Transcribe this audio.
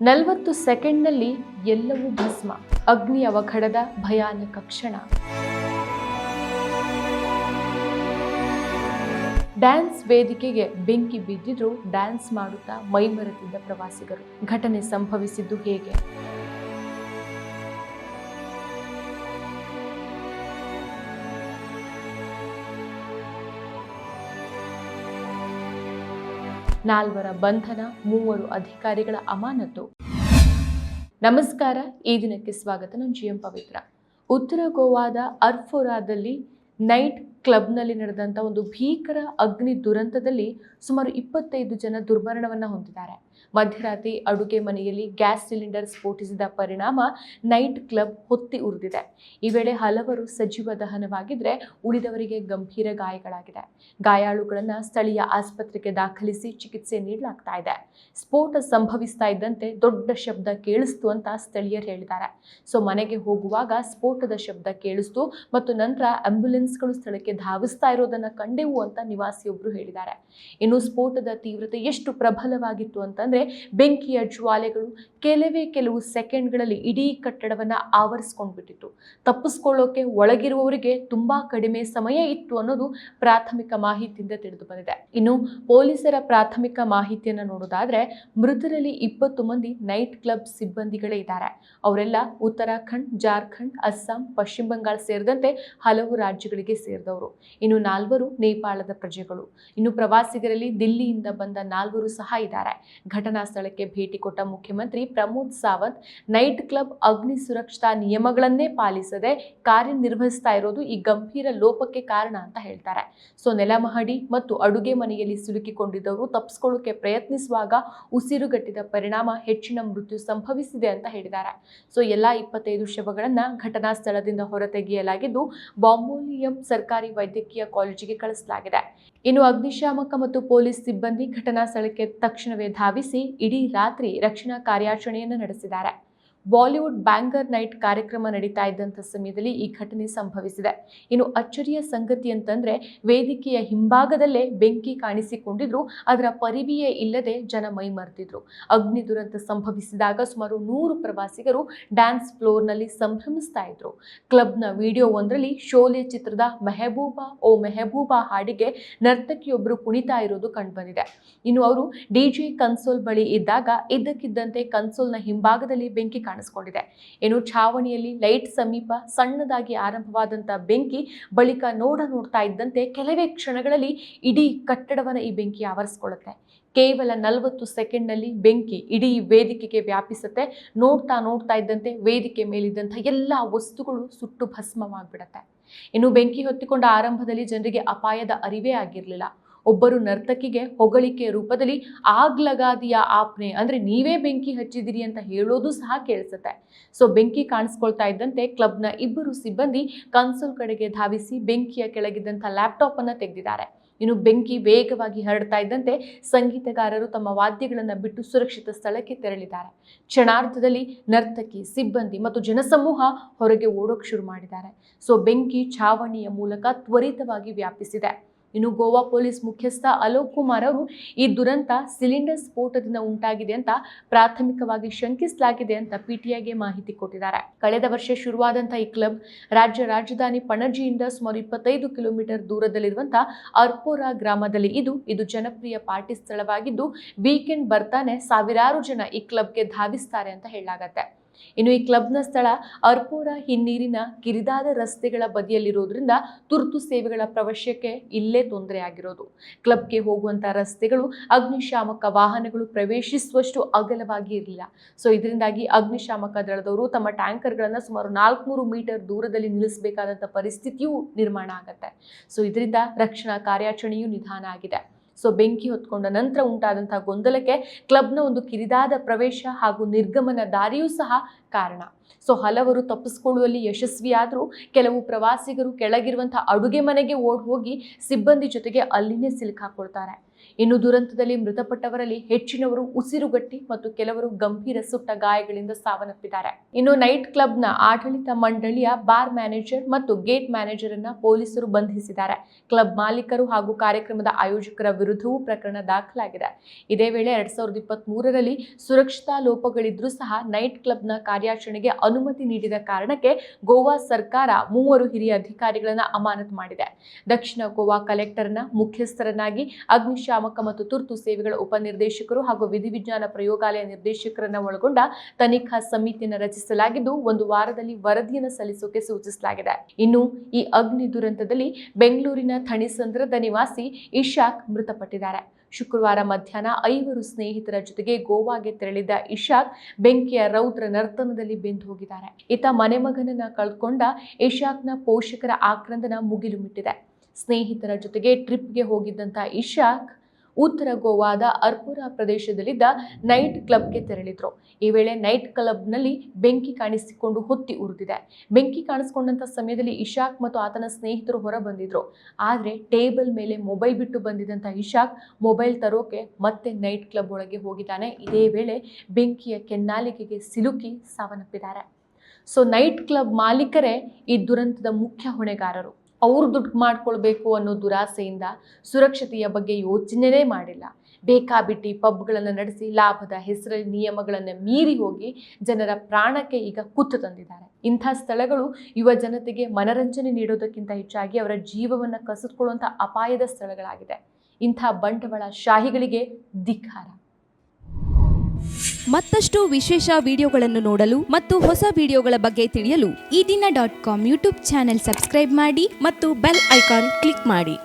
40 ಸೆಕೆಂಡ್ನಲ್ಲಿ ಎಲ್ಲವೂ ಭಸ್ಮ. ಅಗ್ನಿ ಅವಘಡದ ಭಯಾನಕ ಕ್ಷಣ. ಡ್ಯಾನ್ಸ್ ವೇದಿಕೆಗೆ ಬೆಂಕಿ ಬಿದ್ದಿದ್ರು ಡ್ಯಾನ್ಸ್ ಮಾಡುತ್ತಾ ಮೈಮರೆತಿದ್ದ ಪ್ರವಾಸಿಗರು. ಘಟನೆ ಸಂಭವಿಸಿದ್ದು ಹೇಗೆ? ನಾಲ್ವರ ಬಂಧನ, 3 ಅಧಿಕಾರಿಗಳ ಅಮಾನತು. ನಮಸ್ಕಾರ, ಈ ದಿನಕ್ಕೆ ಸ್ವಾಗತ. ನಾನು GM ಪವಿತ್ರ. ಉತ್ತರ ಗೋವಾದ ಅರ್ಫೋರಾದಲ್ಲಿ ನೈಟ್ ಕ್ಲಬ್ನಲ್ಲಿ ನಡೆದಂಥ ಒಂದು ಭೀಕರ ಅಗ್ನಿ ದುರಂತದಲ್ಲಿ ಸುಮಾರು 25 ಜನ ದುರ್ಮರಣವನ್ನು ಹೊಂದಿದ್ದಾರೆ. ಮಧ್ಯರಾತ್ರಿ ಅಡುಗೆ ಮನೆಯಲ್ಲಿ ಗ್ಯಾಸ್ ಸಿಲಿಂಡರ್ ಸ್ಫೋಟಿಸಿದ ಪರಿಣಾಮ ನೈಟ್ ಕ್ಲಬ್ ಹೊತ್ತಿ ಉರಿದಿದೆ. ಈ ವೇಳೆ ಹಲವರು ಸಜೀವ ದಹನವಾಗಿದ್ದರೆ ಉಳಿದವರಿಗೆ ಗಂಭೀರ ಗಾಯಗಳಾಗಿದೆ. ಗಾಯಾಳುಗಳನ್ನು ಸ್ಥಳೀಯ ಆಸ್ಪತ್ರೆಗೆ ದಾಖಲಿಸಿ ಚಿಕಿತ್ಸೆ ನೀಡಲಾಗ್ತಾ ಇದೆ. ಸ್ಫೋಟ ಸಂಭವಿಸ್ತಾ ಇದ್ದಂತೆ ದೊಡ್ಡ ಶಬ್ದ ಕೇಳಿಸ್ತು ಅಂತ ಸ್ಥಳೀಯರು ಹೇಳಿದ್ದಾರೆ. ಮನೆಗೆ ಹೋಗುವಾಗ ಸ್ಫೋಟದ ಶಬ್ದ ಕೇಳಿಸ್ತು ಮತ್ತು ನಂತರ ಆಂಬ್ಯುಲೆನ್ಸ್ಗಳು ಸ್ಥಳಕ್ಕೆ ಧಾವಿಸ್ತಾ ಇರೋದನ್ನ ಕಂಡೆವು ಅಂತ ನಿವಾಸಿಯೊಬ್ಬರು ಹೇಳಿದ್ದಾರೆ. ಇನ್ನು ಸ್ಫೋಟದ ತೀವ್ರತೆ ಎಷ್ಟು ಪ್ರಬಲವಾಗಿತ್ತು ಅಂತಂದ್ರೆ ಬೆಂಕಿಯ ಜ್ವಾಲೆಗಳು ಕೆಲವು ಸೆಕೆಂಡ್ಗಳಲ್ಲಿ ಇಡೀ ಕಟ್ಟಡವನ್ನ ಆವರಿಸಿಕೊಂಡ್ಬಿಟ್ಟಿತ್ತು. ತಪ್ಪಿಸ್ಕೊಳ್ಳೋಕೆ ಒಳಗಿರುವವರಿಗೆ ತುಂಬಾ ಕಡಿಮೆ ಸಮಯ ಇತ್ತು ಅನ್ನೋದು ಪ್ರಾಥಮಿಕ ಮಾಹಿತಿಯಿಂದ ತಿಳಿದು ಬಂದಿದೆ. ಇನ್ನು ಪೊಲೀಸರ ಪ್ರಾಥಮಿಕ ಮಾಹಿತಿಯನ್ನು ನೋಡೋದಾದ್ರೆ ಮೃತರಲ್ಲಿ 20 ಮಂದಿ ನೈಟ್ ಕ್ಲಬ್ ಸಿಬ್ಬಂದಿಗಳೇ ಇದ್ದಾರೆ. ಅವರೆಲ್ಲ ಉತ್ತರಾಖಂಡ್, ಜಾರ್ಖಂಡ್, ಅಸ್ಸಾಂ, ಪಶ್ಚಿಮ ಬಂಗಾಳ ಸೇರಿದಂತೆ ಹಲವು ರಾಜ್ಯಗಳಿಗೆ ಸೇರಿದವರು. ಇನ್ನು 4 ನೇಪಾಳದ ಪ್ರಜೆಗಳು. ಇನ್ನು ಪ್ರವಾಸಿಗರಲ್ಲಿ ದಿಲ್ಲಿಯಿಂದ ಬಂದ 4 ಸಹ ಇದ್ದಾರೆ. ಘಟನಾ ಸ್ಥಳಕ್ಕೆ ಭೇಟಿ ಕೊಟ್ಟ ಮುಖ್ಯಮಂತ್ರಿ ಪ್ರಮೋದ್ ಸಾವಂತ್ ನೈಟ್ ಕ್ಲಬ್ ಅಗ್ನಿ ಸುರಕ್ಷತಾ ನಿಯಮಗಳನ್ನೇ ಪಾಲಿಸದೆ ಕಾರ್ಯನಿರ್ವಹಿಸ್ತಾ ಇರೋದು ಈ ಗಂಭೀರ ಲೋಪಕ್ಕೆ ಕಾರಣ ಅಂತ ಹೇಳ್ತಾರೆ. ನೆಲಮಹಡಿ ಮತ್ತು ಅಡುಗೆ ಮನೆಯಲ್ಲಿ ಸಿಲುಕಿಕೊಂಡಿದ್ದವರು ತಪ್ಪಿಸ್ಕೊಳ್ಳೋಕೆ ಪ್ರಯತ್ನಿಸುವಾಗ ಉಸಿರುಗಟ್ಟಿದ ಪರಿಣಾಮ ಹೆಚ್ಚಿನ ಮೃತ್ಯು ಸಂಭವಿಸಿದೆ ಅಂತ ಹೇಳಿದ್ದಾರೆ. ಎಲ್ಲ 25 ಶವಗಳನ್ನ ಘಟನಾ ಸ್ಥಳದಿಂದ ಹೊರತೆಗೆಯಲಾಗಿದ್ದು ಬಾಂಬೋಲಿಯಂ ಸರ್ಕಾರಿ ವೈದ್ಯಕೀಯ ಕಾಲೇಜಿಗೆ ಕಳಿಸಲಾಗಿದೆ. ಇನ್ನು ಅಗ್ನಿಶಾಮಕ ಮತ್ತು ಪೊಲೀಸ್ ಸಿಬ್ಬಂದಿ ಘಟನಾ ಸ್ಥಳಕ್ಕೆ ತಕ್ಷಣವೇ ಧಾವಿಸಿ ಇಡೀ ರಾತ್ರಿ ರಕ್ಷಣಾ ಕಾರ್ಯಾಚರಣೆಯನ್ನು ನಡೆಸಿದ್ದಾರೆ. ಬಾಲಿವುಡ್ ಬ್ಯಾಂಗರ್ ನೈಟ್ ಕಾರ್ಯಕ್ರಮ ನಡೀತಾ ಇದ್ದಂಥ ಸಮಯದಲ್ಲಿ ಈ ಘಟನೆ ಸಂಭವಿಸಿದೆ. ಇನ್ನು ಅಚ್ಚರಿಯ ಸಂಗತಿ ಅಂತಂದ್ರೆ ವೇದಿಕೆಯ ಹಿಂಭಾಗದಲ್ಲೇ ಬೆಂಕಿ ಕಾಣಿಸಿಕೊಂಡಿದ್ರು, ಅದರ ಪರಿವಿಯೇ ಇಲ್ಲದೆ ಜನ ಮೈಮರೆತಿದ್ರು. ಅಗ್ನಿ ದುರಂತ ಸಂಭವಿಸಿದಾಗ ಸುಮಾರು 100 ಪ್ರವಾಸಿಗರು ಡ್ಯಾನ್ಸ್ ಫ್ಲೋರ್ನಲ್ಲಿ ಸಂಭ್ರಮಿಸ್ತಾ ಇದ್ರು. ಕ್ಲಬ್ನ ವಿಡಿಯೋ ಒಂದರಲ್ಲಿ ಶೋಲೆ ಚಿತ್ರದ ಮೆಹಬೂಬಾ ಓ ಮೆಹಬೂಬಾ ಹಾಡಿಗೆ ನರ್ತಕಿಯೊಬ್ಬರು ಕುಣಿತಾ ಇರೋದು ಕಂಡುಬಂದಿದೆ. ಇನ್ನು ಅವರು DJ ಕನ್ಸೋಲ್ ಬಳಿ ಇದ್ದಾಗ ಇದ್ದಕ್ಕಿದ್ದಂತೆ ಕನ್ಸೋಲ್ನ ಹಿಂಭಾಗದಲ್ಲಿ ಬೆಂಕಿ ಕಾಣಿಸಿಕೊಂಡಿದೆ. ಇನ್ನು ಛಾವಣಿಯಲ್ಲಿ ಲೈಟ್ ಸಮೀಪ ಸಣ್ಣದಾಗಿ ಆರಂಭವಾದಂಥ ಬೆಂಕಿ ಬಳಿಕ ನೋಡ್ತಾ ಇದ್ದಂತೆ ಕೆಲವೇ ಕ್ಷಣಗಳಲ್ಲಿ ಇಡೀ ಕಟ್ಟಡವನ್ನು ಈ ಬೆಂಕಿ ಆವರಿಸಿಕೊಳ್ಳುತ್ತೆ. ಕೇವಲ 40 ಸೆಕೆಂಡ್ನಲ್ಲಿ ಬೆಂಕಿ ಇಡೀ ವೇದಿಕೆಗೆ ವ್ಯಾಪಿಸುತ್ತೆ. ನೋಡ್ತಾ ಇದ್ದಂತೆ ವೇದಿಕೆ ಮೇಲಿದ್ದಂಥ ಎಲ್ಲ ವಸ್ತುಗಳು ಸುಟ್ಟು ಭಸ್ಮವಾಗಿಬಿಡುತ್ತೆ. ಇನ್ನು ಬೆಂಕಿ ಹೊತ್ತಿಕೊಂಡ ಆರಂಭದಲ್ಲಿ ಜನರಿಗೆ ಅಪಾಯದ ಅರಿವೇ ಆಗಿರಲಿಲ್ಲ. ಒಬ್ಬರು ನರ್ತಕಿಗೆ ಹೊಗಳಿಕೆ ರೂಪದಲ್ಲಿ ಆಗ್ಲಗಾದಿಯ ಆಪ್ನೆ ಅಂದ್ರೆ ನೀವೇ ಬೆಂಕಿ ಹಚ್ಚಿದಿರಿ ಅಂತ ಹೇಳೋದು ಸಹ ಕೇಳಿಸುತ್ತೆ. ಬೆಂಕಿ ಕಾಣಿಸ್ಕೊಳ್ತಾ ಇದ್ದಂತೆ ಕ್ಲಬ್ನ 2 ಸಿಬ್ಬಂದಿ ಕನ್ಸೋಲ್ ಕಡೆಗೆ ಧಾವಿಸಿ ಬೆಂಕಿಯ ಕೆಳಗಿದ್ದಂಥ ಲ್ಯಾಪ್ಟಾಪ್ ಅನ್ನ ತೆಗೆದಿದ್ದಾರೆ. ಇನ್ನು ಬೆಂಕಿ ವೇಗವಾಗಿ ಹರಡ್ತಾ ಇದ್ದಂತೆ ಸಂಗೀತಗಾರರು ತಮ್ಮ ವಾದ್ಯಗಳನ್ನು ಬಿಟ್ಟು ಸುರಕ್ಷಿತ ಸ್ಥಳಕ್ಕೆ ತೆರಳಿದ್ದಾರೆ. ಕ್ಷಣಾರ್ಧದಲ್ಲಿ ನರ್ತಕಿ, ಸಿಬ್ಬಂದಿ ಮತ್ತು ಜನಸಮೂಹ ಹೊರಗೆ ಓಡೋಕ್ ಶುರು ಮಾಡಿದ್ದಾರೆ. ಬೆಂಕಿ ಛಾವಣಿಯ ಮೂಲಕ ತ್ವರಿತವಾಗಿ ವ್ಯಾಪಿಸಿದೆ. ಇನ್ನು ಗೋವಾ ಪೊಲೀಸ್ ಮುಖ್ಯಸ್ಥ ಅಲೋಕ್ ಕುಮಾರ್ ಅವರು ಈ ದುರಂತ ಸಿಲಿಂಡರ್ ಸ್ಫೋಟದಿಂದ ಉಂಟಾಗಿದೆ ಅಂತ ಪ್ರಾಥಮಿಕವಾಗಿ ಶಂಕಿಸಲಾಗಿದೆ ಅಂತ PTIಗೆ ಮಾಹಿತಿ ಕೊಟ್ಟಿದ್ದಾರೆ. ಕಳೆದ ವರ್ಷ ಶುರುವಾದಂತಹ ಈ ಕ್ಲಬ್ ರಾಜ್ಯ ರಾಜಧಾನಿ ಪಣಜಿಯಿಂದ ಸುಮಾರು 25 ಕಿಲೋಮೀಟರ್ ದೂರದಲ್ಲಿರುವಂತಹ ಅರ್ಪೋರಾ ಗ್ರಾಮದಲ್ಲಿ ಇದು ಜನಪ್ರಿಯ ಪಾರ್ಟಿ ಸ್ಥಳವಾಗಿದ್ದು ವೀಕೆಂಡ್ ಬರ್ತಾನೆ ಸಾವಿರಾರು ಜನ ಈ ಕ್ಲಬ್ಗೆ ಧಾವಿಸ್ತಾರೆ ಅಂತ ಹೇಳಲಾಗತ್ತೆ. ಇನ್ನು ಈ ಕ್ಲಬ್ನ ಸ್ಥಳ ಅರ್ಪೋರಾ ಹಿನ್ನೀರಿನ ಕಿರಿದಾದ ರಸ್ತೆಗಳ ಬದಿಯಲ್ಲಿರೋದ್ರಿಂದ ತುರ್ತು ಸೇವೆಗಳ ಪ್ರವೇಶಕ್ಕೆ ಇಲ್ಲೇ ತೊಂದರೆ ಆಗಿರೋದು. ಕ್ಲಬ್ಗೆ ಹೋಗುವಂತಹ ರಸ್ತೆಗಳು ಅಗ್ನಿಶಾಮಕ ವಾಹನಗಳು ಪ್ರವೇಶಿಸುವಷ್ಟು ಅಗಲವಾಗಿ ಇರಲಿಲ್ಲ. ಇದರಿಂದಾಗಿ ಅಗ್ನಿಶಾಮಕ ದಳದವರು ತಮ್ಮ ಟ್ಯಾಂಕರ್ಗಳನ್ನು ಸುಮಾರು 400 ಮೀಟರ್ ದೂರದಲ್ಲಿ ನಿಲ್ಲಿಸಬೇಕಾದಂಥ ಪರಿಸ್ಥಿತಿಯೂ ನಿರ್ಮಾಣ ಆಗುತ್ತೆ. ಇದರಿಂದ ರಕ್ಷಣಾ ಕಾರ್ಯಾಚರಣೆಯೂ ನಿಧಾನ ಆಗಿದೆ. ಬೆಂಕಿ ಹೊತ್ಕೊಂಡ ನಂತರ ಉಂಟಾದಂತಹ ಗೊಂದಲಕ್ಕೆ ಕ್ಲಬ್ನ ಒಂದು ಕಿರಿದಾದ ಪ್ರವೇಶ ಹಾಗೂ ನಿರ್ಗಮನ ದಾರಿಯೂ ಸಹ ಕಾರಣ. ಹಲವರು ತಪ್ಪಿಸಿಕೊಳ್ಳುವಲ್ಲಿ ಯಶಸ್ವಿಯಾದರೂ ಕೆಲವು ಪ್ರವಾಸಿಗರು ಕೆಳಗಿರುವಂತಹ ಅಡುಗೆ ಮನೆಗೆ ಓಡ್ ಹೋಗಿ ಸಿಬ್ಬಂದಿ ಜೊತೆಗೆ ಅಲ್ಲಿನೇ ಸಿಲುಕಾಕೊಳ್ತಾರೆ. ಇನ್ನು ದುರಂತದಲ್ಲಿ ಮೃತಪಟ್ಟವರಲ್ಲಿ ಹೆಚ್ಚಿನವರು ಉಸಿರುಗಟ್ಟಿ ಮತ್ತು ಕೆಲವರು ಗಂಭೀರ ಸುಟ್ಟ ಗಾಯಗಳಿಂದ ಸಾವನ್ನಪ್ಪಿದ್ದಾರೆ. ಇನ್ನು ನೈಟ್ ಕ್ಲಬ್ನ ಆಡಳಿತ ಮಂಡಳಿಯ ಬಾರ್ ಮ್ಯಾನೇಜರ್ ಮತ್ತು ಗೇಟ್ ಮ್ಯಾನೇಜರ್ ಅನ್ನ ಪೊಲೀಸರು ಬಂಧಿಸಿದ್ದಾರೆ. ಕ್ಲಬ್ ಮಾಲೀಕರು ಹಾಗೂ ಕಾರ್ಯಕ್ರಮದ ಆಯೋಜಕರ ವಿರುದ್ಧವೂ ಪ್ರಕರಣ ದಾಖಲಾಗಿದೆ. ಇದೇ ವೇಳೆ 2023ರಲ್ಲಿ ಸುರಕ್ಷತಾ ಲೋಪಗಳಿದ್ರೂ ಸಹ ನೈಟ್ ಕ್ಲಬ್ನ ಕಾರ್ಯಾಚರಣೆಗೆ ಅನುಮತಿ ನೀಡಿದ ಕಾರಣಕ್ಕೆ ಗೋವಾ ಸರ್ಕಾರ 3 ಹಿರಿಯ ಅಧಿಕಾರಿಗಳನ್ನ ಅಮಾನತು ಮಾಡಿದೆ. ದಕ್ಷಿಣ ಗೋವಾ ಕಲೆಕ್ಟರ್ನ ಮುಖ್ಯಸ್ಥರನ್ನಾಗಿ ಅಗ್ನಿಶಾಮಕ ಮತ್ತು ತುರ್ತು ಸೇವೆಗಳ ಉಪನಿರ್ದೇಶಕರು ಹಾಗೂ ವಿಧಿವಿಜ್ಞಾನ ಪ್ರಯೋಗಾಲಯ ನಿರ್ದೇಶಕರನ್ನ ಒಳಗೊಂಡ ತನಿಖಾ ಸಮಿತಿಯನ್ನು ರಚಿಸಲಾಗಿದ್ದು 1 ವಾರದಲ್ಲಿ ವರದಿಯನ್ನು ಸಲ್ಲಿಸೋಕೆ ಸೂಚಿಸಲಾಗಿದೆ. ಇನ್ನು ಈ ಅಗ್ನಿ ದುರಂತದಲ್ಲಿ ಬೆಂಗಳೂರಿನ ಥಣಿಸಂದ್ರದ ನಿವಾಸಿ ಇಶಾಕ್ ಮೃತಪಟ್ಟಿದ್ದಾರೆ. ಶುಕ್ರವಾರ ಮಧ್ಯಾಹ್ನ 5 ಸ್ನೇಹಿತರ ಜೊತೆಗೆ ಗೋವಾಗೆ ತೆರಳಿದ್ದ ಇಶಾಕ್ ಬೆಂಕಿಯ ರೌದ್ರ ನರ್ತನದಲ್ಲಿ ಬೆಂದು ಹೋಗಿದ್ದಾರೆ. ಈತ ಮನೆಮಗನನ್ನ ಕಳೆದುಕೊಂಡ ಇಶಾಕ್ನ ಪೋಷಕರ ಆಕ್ರಂದನ ಮುಗಿಲು ಮುಟ್ಟಿದೆ. ಸ್ನೇಹಿತರ ಜೊತೆಗೆ ಟ್ರಿಪ್ಗೆ ಹೋಗಿದ್ದಂತ ಇಶಾಕ್ ಉತ್ತರ ಗೋವಾದ ಅರ್ಪುರಾ ಪ್ರದೇಶದಲ್ಲಿದ್ದ ನೈಟ್ ಕ್ಲಬ್ಗೆ ತೆರಳಿದ್ರು. ಈ ವೇಳೆ ನೈಟ್ ಕ್ಲಬ್ನಲ್ಲಿ ಬೆಂಕಿ ಕಾಣಿಸಿಕೊಂಡು ಹೊತ್ತಿ ಉರಿದಿದೆ. ಬೆಂಕಿ ಕಾಣಿಸಿಕೊಂಡಂತ ಸಮಯದಲ್ಲಿ ಇಶಾಕ್ ಮತ್ತು ಆತನ ಸ್ನೇಹಿತರು ಹೊರ ಬಂದಿದ್ರು. ಆದ್ರೆ ಟೇಬಲ್ ಮೇಲೆ ಮೊಬೈಲ್ ಬಿಟ್ಟು ಬಂದಿದ್ದಂತ ಇಶಾಕ್ ಮೊಬೈಲ್ ತರೋಕೆ ಮತ್ತೆ ನೈಟ್ ಕ್ಲಬ್ ಒಳಗೆ ಹೋಗಿದ್ದಾನೆ. ಇದೇ ವೇಳೆ ಬೆಂಕಿಯ ಕೆನ್ನಾಲಿಗೆಗೆ ಸಿಲುಕಿ ಸಾವನ್ನಪ್ಪಿದ್ದಾರೆ. ಸೊ ನೈಟ್ ಕ್ಲಬ್ ಮಾಲೀಕರೇ ಈ ದುರಂತದ ಮುಖ್ಯ ಹೊಣೆಗಾರರು. ಅವ್ರು ದುಡ್ಡು ಮಾಡ್ಕೊಳ್ಬೇಕು ಅನ್ನೋ ದುರಾಸೆಯಿಂದ ಸುರಕ್ಷತೆಯ ಬಗ್ಗೆ ಯೋಚನೆನೇ ಮಾಡಿಲ್ಲ. ಬೇಕಾಬಿಟ್ಟಿ ಪಬ್ಗಳನ್ನು ನಡೆಸಿ ಲಾಭದ ಹೆಸರಲ್ಲಿ ನಿಯಮಗಳನ್ನು ಮೀರಿ ಹೋಗಿ ಜನರ ಪ್ರಾಣಕ್ಕೆ ಈಗ ಕುತ್ತು ತಂದಿದ್ದಾರೆ. ಇಂಥ ಸ್ಥಳಗಳು ಯುವ ಜನತೆಗೆ ಮನರಂಜನೆ ನೀಡೋದಕ್ಕಿಂತ ಹೆಚ್ಚಾಗಿ ಅವರ ಜೀವವನ್ನು ಕಸಿದುಕೊಳ್ಳುವಂಥ ಅಪಾಯದ ಸ್ಥಳಗಳಾಗಿದೆ. ಇಂಥ ಬಂಡವಾಳ ಶಾಹಿಗಳಿಗೆ ಧಿಕ್ಕಾರ. ಮತ್ತಷ್ಟು ವಿಶೇಷ ವಿಡಿಯೋಗಳನ್ನು ನೋಡಲು ಮತ್ತು ಹೊಸ ವಿಡಿಯೋಗಳ ಬಗ್ಗೆ ತಿಳಿಯಲು ಈ ದಿನ .com ಯೂಟ್ಯೂಬ್ ಚಾನೆಲ್ ಸಬ್ಸ್ಕ್ರೈಬ್ ಮಾಡಿ ಮತ್ತು ಬೆಲ್ ಐಕಾನ್ ಕ್ಲಿಕ್ ಮಾಡಿ.